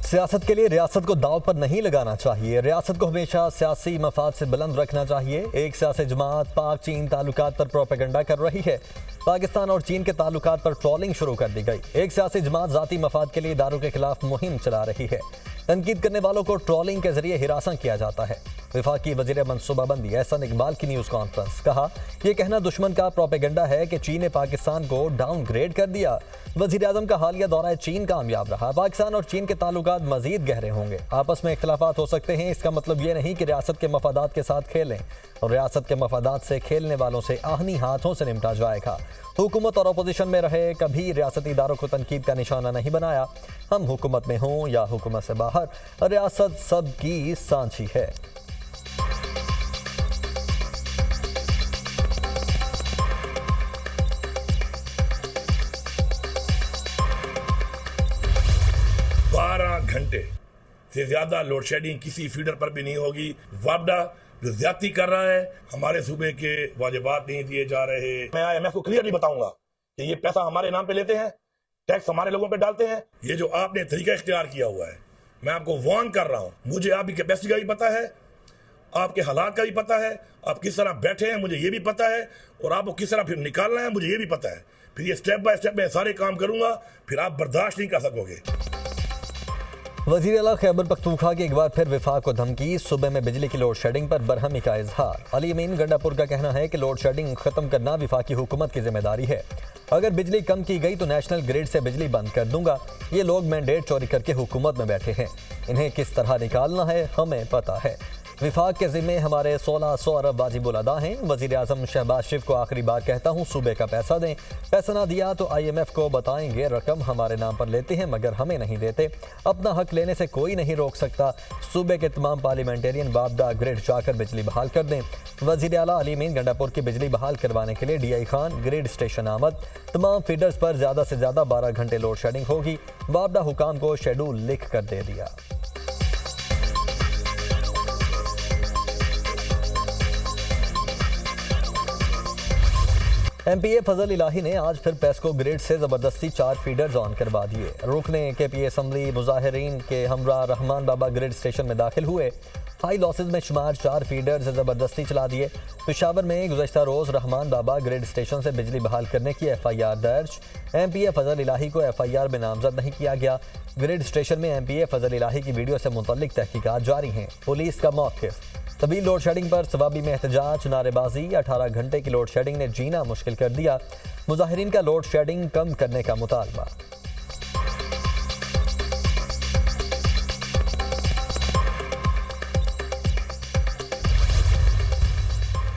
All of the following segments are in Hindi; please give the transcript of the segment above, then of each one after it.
सियासत के लिए रियासत को दांव पर नहीं लगाना चाहिए। रियासत को हमेशा सियासी मफाद से बुलंद रखना चाहिए। एक सियासी जमात पाक चीन ताल्लुकात पर प्रोपेगेंडा कर रही है। पाकिस्तान और चीन के ताल्लुकात पर ट्रोलिंग शुरू कर दी गई। एक सियासी जमात जाती मफाद के लिए इदारों के खिलाफ मुहिम चला रही है। तनकीद करने वालों को ट्रोलिंग के जरिए हिरासा किया जाता है। वफाकी वजीर मनसूबाबंदी एहसन इकबाल की न्यूज़ कॉन्फ्रेंस। कहा, यह कहना दुश्मन का प्रोपेगेंडा है कि चीन ने पाकिस्तान को डाउनग्रेड कर दिया। वजीर आजम का हालिया दौरा चीन कामयाब रहा। पाकिस्तान और चीन के ताल्लुकात मजीद गहरे होंगे। आपस में इख्तलाफात हो सकते हैं, इसका मतलब ये नहीं कि रियासत के मफादात के साथ खेलें, और रियासत के मफादात से खेलने वालों से आहनी हाथों से निपटा जाएगा। हुकूमत और अपोजिशन में रहे कभी रियासती इदारों को तनकीद का निशाना नहीं बनाया। हम हुकूमत में हों या हुकूमत से बाहर, रियासत सबकी सांची है। घंटे से ज्यादा लोड शेडिंग किसी फीडर पर भी नहीं होगी। वापडा जो ज्यादती कर रहा है, हमारे सूबे के वाजिबात नहीं दिए जा रहे। मैं IMF को क्लियरली बताऊंगा कि ये पैसा हमारे नाम पे लेते हैं, टैक्स हमारे लोगों पे डालते हैं। ये जो आपने तरीका इख्तियार किया हुआ है, मैं आपको वार्न कर रहा हूँ। मुझे आपकी कैपेसिटी का भी पता है, आपके हालात का भी पता है, आप किस तरह बैठे हैं मुझे ये भी पता है, और आपको किस तरह फिर निकालना है मुझे ये भी पता है। फिर ये स्टेप बाय स्टेप मैं सारे काम करूंगा, फिर आप बर्दाश्त नहीं कर सकोगे। वज़ीर आला खैबर पख्तूनख्वा की एक बार फिर विफाक को धमकी। सुबह में बिजली की लोड शेडिंग पर बरहमी का इजहार। अली अमीन गंडापुर का कहना है कि लोड शेडिंग खत्म करना विफाकी हुकूमत की जिम्मेदारी है। अगर बिजली कम की गई तो नेशनल ग्रिड से बिजली बंद कर दूंगा। ये लोग मैंडेट चोरी करके हुकूमत में बैठे हैं, इन्हें किस तरह निकालना है हमें पता है। विफाक के ज़िम्मे हमारे 1600 अरब वाजिबुल अदा हैं। वज़ीर आज़म शहबाज शरीफ को आखिरी बार कहता हूँ, सूबे का पैसा दें। पैसा ना दिया तो IMF को बताएंगे रकम हमारे नाम पर लेते हैं मगर हमें नहीं देते। अपना हक लेने से कोई नहीं रोक सकता। सूबे के तमाम पार्लियामेंटेरियन वापडा ग्रिड जाकर बिजली बहाल कर दें। वज़ीर आला अली अमीन गंडापुर की बिजली बहाल करवाने के लिए DI खान ग्रिड स्टेशन आमद। तमाम फीडर्स पर ज़्यादा से ज़्यादा 12 घंटे लोड शेडिंग होगी। वापडा हुकाम को शेड्यूल लिख कर दे दिया। MPA फजल इलाही ने आज फिर पेस्को ग्रिड से ज़बरदस्ती 4 फीडर्स ऑन करवा दिए। रुकने KPA असम्बली मुजाहिरीन के हमरा रहमान बाबा ग्रिड स्टेशन में दाखिल हुए। हाई लॉसेज में शुमार 4 फीडर्स ज़बरदस्ती चला दिए। पेशावर में गुज़श्ता रोज़ रहमान बाबा ग्रिड स्टेशन से बिजली बहाल करने की FIR दर्ज। MPA फजल इलाही को FIR में नामजद नहीं किया गया। ग्रिड स्टेशन में MPA फजल इलाही की वीडियो से मुतल्लिक तहकीकात जारी हैं। पुलिस का मौक़िफ़। तवील लोड शेडिंग पर सवाबी में एहतजाज, नारेबाजी। 18 घंटे की लोड शेडिंग ने जीना मुश्किल कर दिया। मुजाहिरीन का लोड शेडिंग कम करने का मुतालबा।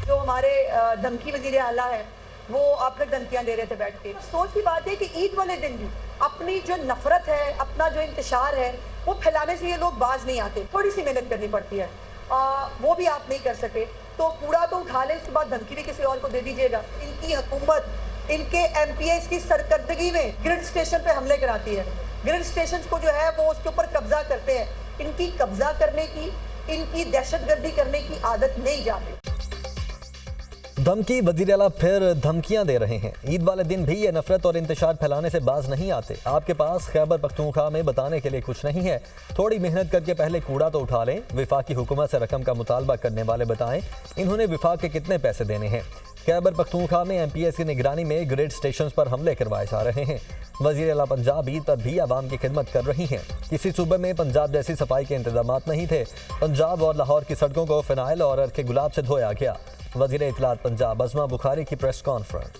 जो हमारे धमकी वजीर आला है वो आप तक धमकियां दे रहे थे बैठ के। सोच की बात है कि ईद वाले दिन भी अपनी जो नफरत है, अपना जो इंतशार है, वो फैलाने से ये लोग बाज नहीं आते। थोड़ी सी मेहनत करनी पड़ती है, वो भी आप नहीं कर सके तो कूड़ा तो उठा ले, उसके बाद धमकी भी किसी और को दे दीजिएगा। इनकी हुकूमत इनके MPAs की सरकर्दगी में ग्रिड स्टेशन पे हमले कराती है। ग्रिड स्टेशन को जो है वो उसके ऊपर कब्जा करते हैं। इनकी कब्जा करने की, इनकी दहशतगर्दी करने की आदत नहीं जाती। धमकी। वज़ीर आला फिर धमकियां दे रहे हैं। ईद वाले दिन भी ये नफरत और इंतशार फैलाने से बाज नहीं आते। आपके पास खैबर पख्तूनख्वा में बताने के लिए कुछ नहीं है। थोड़ी मेहनत करके पहले कूड़ा तो उठा लें। विफाकी हुकूमत से रकम का मुतालबा करने वाले बताएं इन्होंने विफाक के कितने पैसे देने हैं। खैबर पख्तूनख्वा में MPAs की निगरानी में ग्रिड स्टेशन पर हमले करवाए जा रहे हैं। वज़ीर आला पंजाब ईद पर भी आवाम की खिदमत कर रही हैं। किसी सूबे में पंजाब जैसी सफाई के इंतजाम नहीं थे। पंजाब और लाहौर की सड़कों को फिनाइल और अर्के गुलाब से धोया गया। वज़ीर इत्तलात पंजाब अज़मा बुखारी की प्रेस कॉन्फ्रेंस।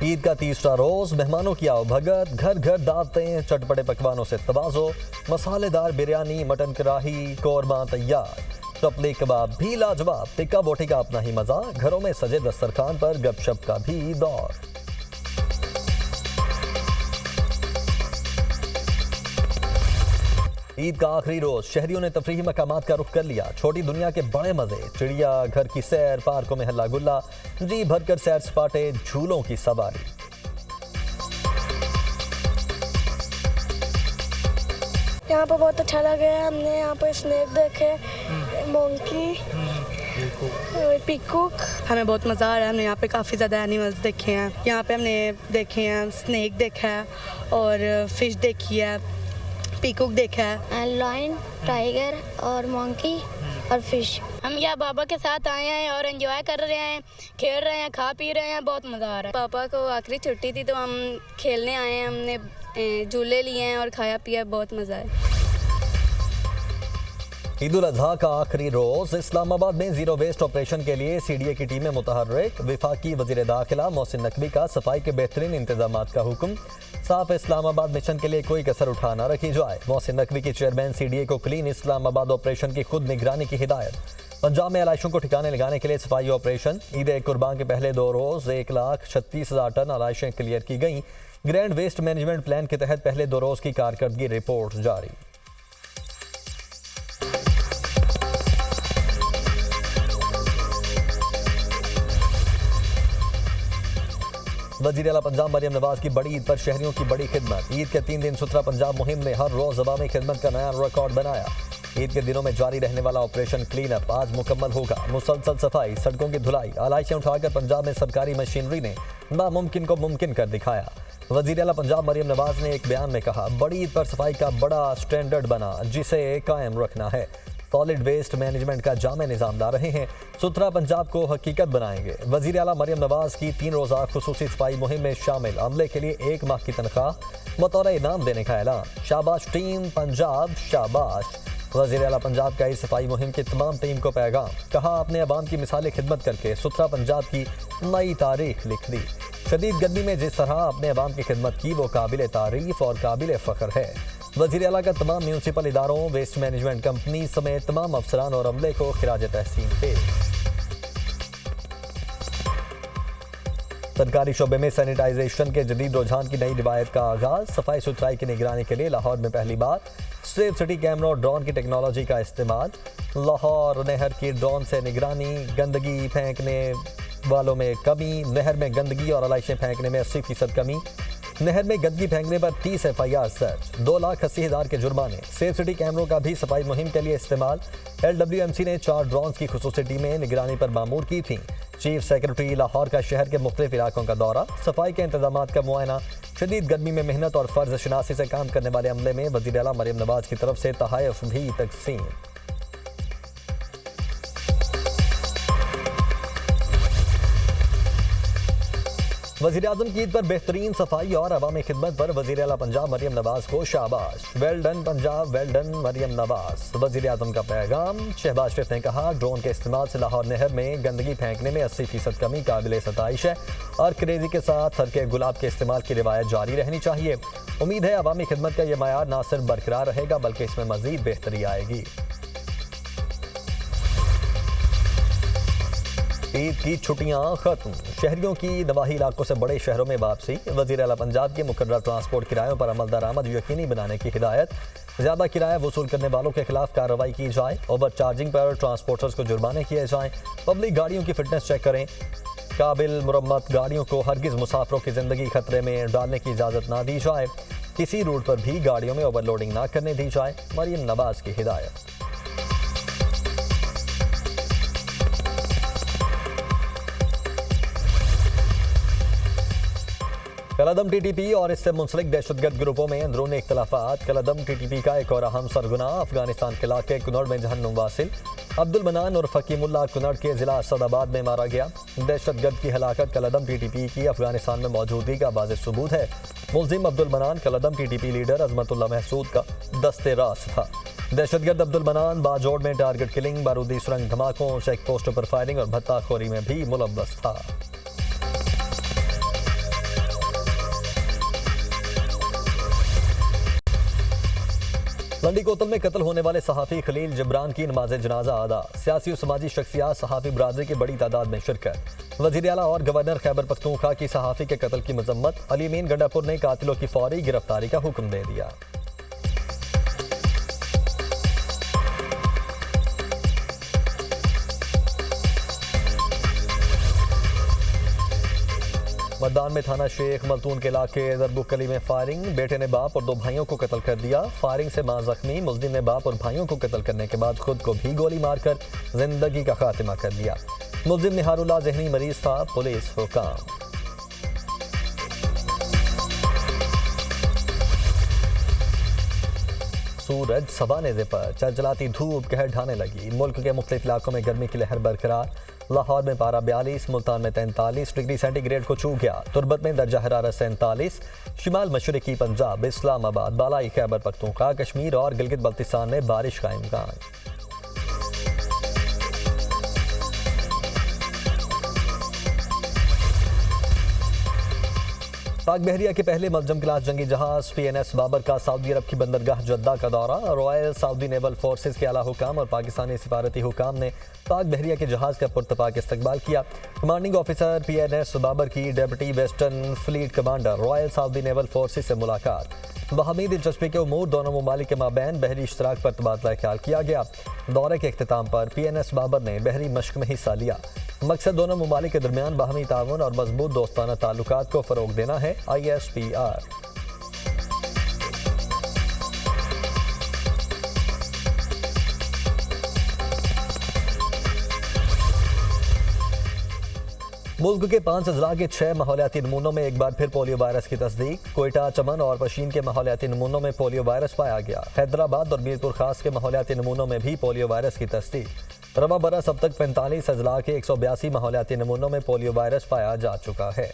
ईद का तीसरा रोज, मेहमानों की आओ भगत, घर घर दावतें, चटपटे पकवानों से तवाज़ो। मसालेदार बिरयानी, मटन कढ़ाई, कौरमा तैयार। चपली कबाब भी लाजवाब। टिक्का बोटी का अपना ही मजा। घरों में सजे दस्तरखान पर गपशप का भी दौर। ईद का आखिरी रोज, शहरियों ने तफरीही मकामात का रुख कर लिया। छोटी दुनिया के बड़े मजे, चिड़िया घर की सैर, पार्कों में हल्ला गुल्ला, जी भरकर सैर सपाटे, झूलों की सवारी। यहाँ पर बहुत अच्छा लगा। हमने यहाँ पर स्नेक देखे, मोंकी, पीकॉक हमें बहुत मज़ा आ रहा है। हमने यहाँ पे काफ़ी ज़्यादा एनिमल्स देखे हैं। यहाँ पे हमने देखे हैं स्नेक देखा है और फिश देखी है, पीकॉक देखा है। लायन, टाइगर और मंकी और फिश। हम यहाँ बाबा के साथ आए हैं और एंजॉय कर रहे हैं, खेल रहे हैं, खा पी रहे हैं, बहुत मज़ा आ रहा है। पापा को आखिरी छुट्टी थी तो हम खेलने आए हैं, हमने झूले लिए हैं और खाया पिया, बहुत मज़ा है। ईद उल अजहा का आखिरी रोज इस्लामाबाद में जीरो वेस्ट ऑपरेशन के लिए सीडीए की टीमें मुतहर्रिक। विफाकी वजीर दाखिला मोहसिन नकवी का सफाई के बेहतरीन इंतजाम का हुक्म। साफ इस्लामाबाद मिशन के लिए कोई कसर उठा न रखी जाए। मोहसिन नकवी की चेयरमैन सीडीए को क्लीन इस्लामाबाद ऑपरेशन की खुद निगरानी की हिदायत। पंजाब में आलाइशों को ठिकाने लगाने के लिए सफाई ऑपरेशन। ईद कुर्बान के पहले 2 रोज 1,36,000 टन आलाइशें क्लियर की गईं। ग्रैंड वेस्ट मैनेजमेंट प्लान के तहत पहले 2 रोज की कारकर्दगी रिपोर्ट जारी। वज़ीर आला पंजाब मरियम नवाज की बड़ी ईद पर शहरियों की बड़ी खिदमत। ईद के 3 दिन सुथरा पंजाब मुहिम ने हर रोज अवामी खिदमत का नया रिकॉर्ड बनाया। ईद के दिनों में जारी रहने वाला ऑपरेशन क्लीन अप आज मुकम्मल होगा। मुसलसल सफाई, सड़कों की धुलाई, आलाइशें उठाकर पंजाब में सरकारी मशीनरी ने नामुमकिन को मुमकिन कर दिखाया। वज़ीर आला पंजाब मरियम नवाज ने एक बयान में कहा, बड़ी ईद पर सफाई का बड़ा स्टैंडर्ड बना जिसे कायम रखना है। सॉलिड वेस्ट मैनेजमेंट का जामे निज़ाम ला रहे हैं, सुथरा पंजाब को हकीकत बनाएंगे। वज़ीर आला मरियम नवाज की 3 रोज़ा खुसूसी सफाई मुहिम में शामिल अमले के लिए 1 माह की तनख्वाह बतौर इनाम देने का ऐलान। शाबाश टीम पंजाब, शाबाश। वज़ीर आला पंजाब का इस सफाई मुहिम की तमाम टीम को पैगाम, कहा आपने अवाम की मिसाली खिदमत करके सुथरा पंजाब की नई तारीख लिख दी। शदीद गर्मी में जिस तरह आपने अवाम की खिदमत की वो काबिल तारीफ और काबिल फ़ख्र है। वज़ीर आला का तमाम म्यूनसिपल इदारों, वेस्ट मैनेजमेंट कंपनी समेत तमाम अफसरान और अमले को खिराज तहसीन पेश। सरकारी शोबे में सैनिटाइजेशन के जदीद रुझान की नई रिवायत का आगाज। सफाई सुथराई की निगरानी के लिए लाहौर में पहली बार सेफ सिटी कैमरों और ड्रोन की टेक्नोलॉजी का इस्तेमाल। लाहौर नहर की ड्रोन से निगरानी, गंदगी फेंकने वालों में कमी। नहर में गंदगी और आलाइशें फेंकने में 80% कमी। नहर में गंदगी फेंकने पर 30 FIR दर्ज, 2,80,000 के जुर्माने। सेफ सिटी कैमरों का भी सफाई मुहिम के लिए इस्तेमाल। LWMC ने 4 ड्रोन की खुसूसी टीमें निगरानी पर मामूर की थीं। चीफ सेक्रेटरी लाहौर का शहर के मुख्तलिफ इलाकों का दौरा, सफाई के इंतजाम का मुआयना। शदीद गर्मी में मेहनत और फर्ज शनासी से काम करने वाले अमले में वज़ीर आला मरियम नवाज की तरफ से तहाइफ भी तकसीम। वज़ीर आज़म की ईद पर बेहतरीन सफाई और अवामी खिदमत पर वज़ीर आला पंजाब मरियम नवाज को शाबाश। Well done Punjab, well done Maryam Nawaz. वज़ीर आज़म का पैगाम। शहबाज शरीफ ने कहा, ड्रोन के इस्तेमाल से लाहौर नहर में गंदगी फेंकने में 80% कमी काबिल सताइश है और क्रेजी के साथ हरके गुलाब के इस्तेमाल की रिवायत जारी रहनी चाहिए। उम्मीद है अवामी खिदमत का यह मयार ना सिर्फ बरकरार रहेगा बल्कि इसमें मज़ीद बेहतरी आएगी। ईद की छुट्टियां खत्म, शहरियों की नवाही इलाकों से बड़े शहरों में वापसी। वज़ीर आला पंजाब के मुकर्रर ट्रांसपोर्ट किरायों पर अमल दरामद यकीनी बनाने की हिदायत। ज़्यादा किराया वसूल करने वालों के खिलाफ कार्रवाई की जाए। ओवर चार्जिंग पर ट्रांसपोर्टर्स को जुर्माने किए जाएं। पब्लिक गाड़ियों की फिटनेस चेक करें। काबिल मुरम्मत गाड़ियों को हरगिज़ मुसाफिरों की ज़िंदगी खतरे में डालने की इजाज़त ना दी जाए। किसी रूट पर भी गाड़ियों में ओवरलोडिंग ना करने दी जाए। मरियम नवाज की हिदायत। कलअदम TTP और इससे मुंसलिक दहशतगर्द ग्रुपों में अंदरूनी इख्तलाफात। कलअदम TTP का एक और अहम सरगना अफगानिस्तान के इलाके कुनड़ में जहन्नुम वासिल अब्दुल मनान और फकीमुल्लाह कुनड़ के जिला असदाबाद में मारा गया। दहशतगर्द की हलाकत कलअदम TTP की अफगानिस्तान में मौजूदगी का वाज़ेह सबूत है। मुल्जिम अब्दुल मनान कलअदम TTP लीडर अजमतुल्लाह महसूद का दस्ते रास्त था। दहशतगर्द अब्दुल मनान बाजोड़ में टारगेट किलिंग, बारूदी सुरंग धमाकों, चेक पोस्टों पर फायरिंग और भत्ताखोरी में भी मुलव्वस था। लंडी कोतल में कत्ल होने वाले सहाफ़ी खलील जिब्रान की नमाज जनाजा अदा। सियासी और समाजी शख्सियात सहाफ़ी बरादरी की बड़ी तादाद में शिरकत। वज़ीर आला और गवर्नर खैबर पख्तूनख्वा की सहाफ़ी के कत्ल की मजम्मत। अली अमीन गंडापुर ने कातिलों की फौरी गिरफ्तारी का हुक्म दे दिया। मद्दान में थाना शेख मलतून के इलाके दरबुकली में फायरिंग, बेटे ने बाप और 2 भाइयों को कत्ल कर दिया। फायरिंग से मां जख्मी, मुल्जिम ने बाप और भाइयों को कत्ल करने के बाद खुद को भी गोली मारकर जिंदगी का खात्मा कर लिया। मुल्जिम निहारुल्लाह जहनी मरीज था, पुलिस हुकाम। सूरज सवानेज़े पर चलचलाती धूप कहर ढाने लगी। मुल्क के मुख्तलिफ इलाकों में गर्मी की लहर बरकरार। लाहौर में पारा 42, मुल्तान में 43 डिग्री सेंटीग्रेड को छू गया। तुर्बत में दर्जा हरारत 47। शिमाल मशरकी पंजाब, इस्लामाबाद, बालाई खैबर पख्तूनख्वा, कश्मीर और गिलगित बल्तिस्तान में बारिश का इम्कान। पाक बहरिया के पहले मलजम क्लास जंगी जहाज PNS बाबर का सऊदी अरब की बंदरगाह जद्दा का दौरा। रॉयल सऊदी नेवल फोर्सेस के आला हुकाम और पाकिस्तानी सिफारती हुकाम ने पाक बहरिया के जहाज का पुरतपाक इस्तकबाल किया। कमांडिंग ऑफिसर PNS बाबर की deputy western fleet commander royal Saudi naval forces से मुलाकात। बाहमी दिलचस्पी के उमूर दोनों ममालिक के माबैन बहरी इश्तराक पर तबादला ख्याल किया गया। दौरे के अख्तिताम पर PNS बाबर ने बहरी मश्क में हिस्सा लिया। मकसद दोनों ममालिक के दरमियान बाहमी ताउन और मजबूत दोस्ताना ताल्लुकात को फ़रोग देना है। ISPR। मुल्क के 5 अजला के 6 माहौलियाती नमूनों में एक बार फिर पोलियो वायरस की तस्दीक। कोयटा, चमन और पशीन के माहौलियाती नमूनों में पोलियो वायरस पाया गया। हैदराबाद और मीरपुर खास के माहौलियाती नमूनों में भी पोलियो वायरस की तस्दीक। रवा बरस अब तक 45 अजला के 182 माहौलियाती नमूनों में पोलियो वायरस पाया जा चुका है।